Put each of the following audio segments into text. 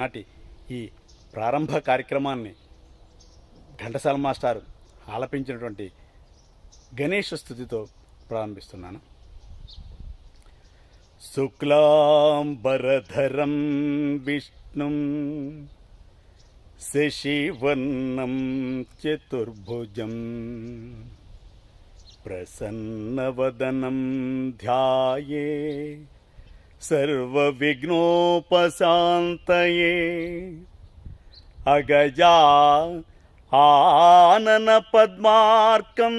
నాటి ఈ ప్రారంభ కార్యక్రమాన్ని ఘంటసాల మాస్టారు ఆలపించినటువంటి గణేష్ స్తుతితో ప్రారంభిస్తున్నాను. శుక్లాంబరధరం విష్ణుం శశివర్ణం చతుర్భుజం ప్రసన్నవదనం ధ్యాయే సర్వవిఘ్నోపశాంతయే అగజా ఆనన పద్మార్కం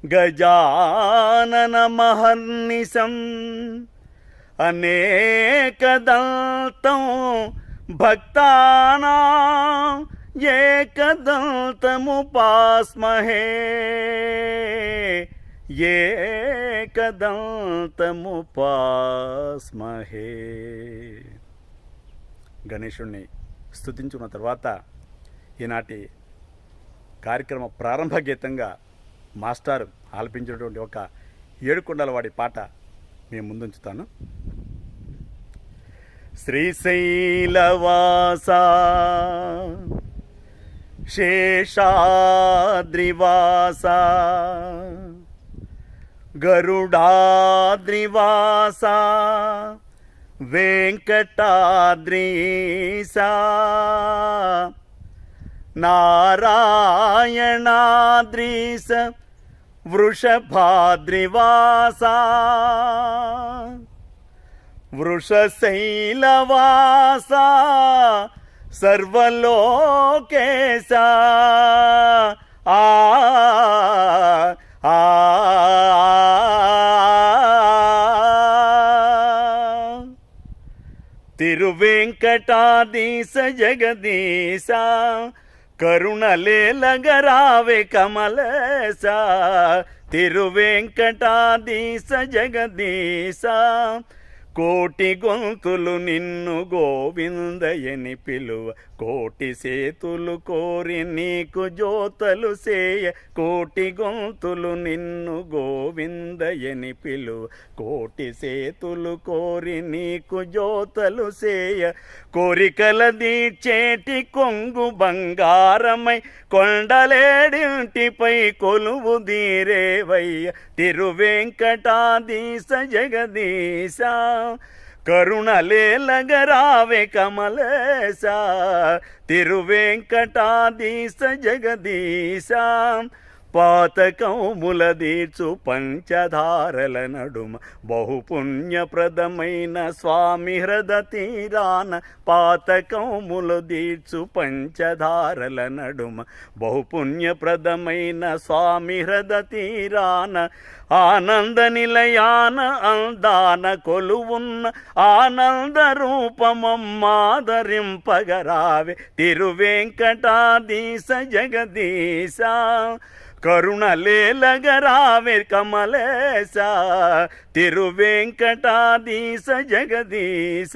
గజానన మహర్నిశం అనేకదంతం భక్తానాం ఏకదంతముపాస్మహే ఏకదంతముపాస్మహే. గణేశుణ్ణి స్తుతించుకున్న తర్వాత ఈనాటి కార్యక్రమ ప్రారంభ గీతంగా మాస్టర్ ఆలపించినటువంటి ఒక ఏడుకొండలవాడి పాట మేము ముందుంచుతాను. శ్రీశైలవాస శేషాద్రివాస గరుడాద్రివాస వెంకటాద్రీస నారాయణాద్రీస వృషభాద్రివాస వృషశైలవాస సర్వలోకేశ ఆ ఆ తిరువెంకటాదీశ జగదీశ కరుణలేలగరావే కమలేశ తిరువెంకటాదీశ జగదీశ కోటి గొంతులు నిన్ను గోవిందయని పిలువ కోటి సేతులు కోరి నీకు జోతలు సేయ కోటి గొంతులు నిన్ను గోవిందయని పిలువ కోటి సేతులు కోరి నీకు జోతలు సేయ కోరికల దీచేటి కొంగు బంగారమై కొండలేడింటిపై కొలువు దీరేవయ్య తిరువెంకటాదీశ జగదీశ కరుణలేలగరావే కమలేశ తిరువెంకటాదీశ జగదీశ పాతకముల దీర్చు పంచధారల నడుమ బహుపుణ్యప్రదమైన స్వామి హృద తీరాన పాతకముల దీర్చు పంచధారల నడుమ బహుపుణ్యప్రదమైన స్వామి హృద తీరాన ఆనంద నిలయాన అందాన కొలువున్న ఆనంద రూపమమ్మాదరింపగరావే తిరువెంకటాదీశ జగదీశ కరుణలేలగరావే కమలేశ తిరువెంకటాదీశ జగదీశ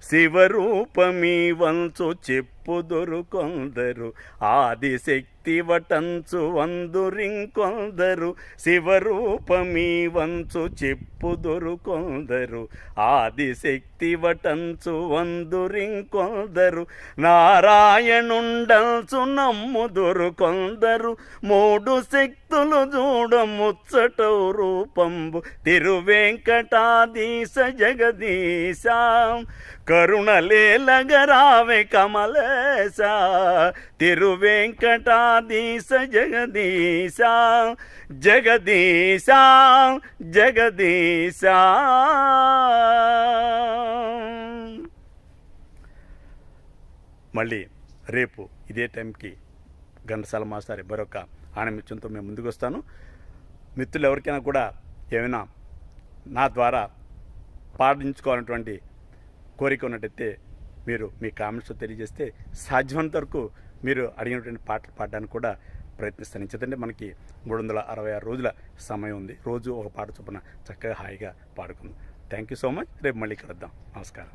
శివరూపమీ వంచు చెప్పుదురు కొందరు ఆదిశక్తి వటంచు వందురింకొందరు శివరూపమీ వంచు చెప్పుదురు కొందరు ఆదిశక్తి వటంచు వందురింకొందరు నారాయణుండంచు నమ్ముదురు కొందరు మూడు శక్తులు చూడ ముచ్చటౌ రూపంబు తిరువెంకటాదీశ జగదీశ కరుణలేలగరావే కమలేశ తిరువెంకటాదీశ జగదీశ జగదీశ జగదీశ. మళ్ళీ రేపు ఇదే టైంకి ఘంటసాల మాస్టర్ మరొక ఆనందించడంతో మేము ముందుకు వస్తాను. మిత్రులు ఎవరికైనా కూడా ఏమైనా నా ద్వారా పాటించుకోవాలన్నటువంటి కోరిక ఉన్నట్టయితే మీరు మీ కామెంట్స్లో తెలియజేస్తే సాధ్యమైనంత వరకు మీరు అడిగినటువంటి పాటలు పాడడానికి కూడా ప్రయత్నిస్తాను. ఎందుకంటే మనకి 366 రోజుల సమయం ఉంది. రోజు ఒక పాట చొప్పున చక్కగా హాయిగా పాడుకుందాం. Thank you so much. రేపు మళ్ళీ కలుద్దాం. నమస్కారం.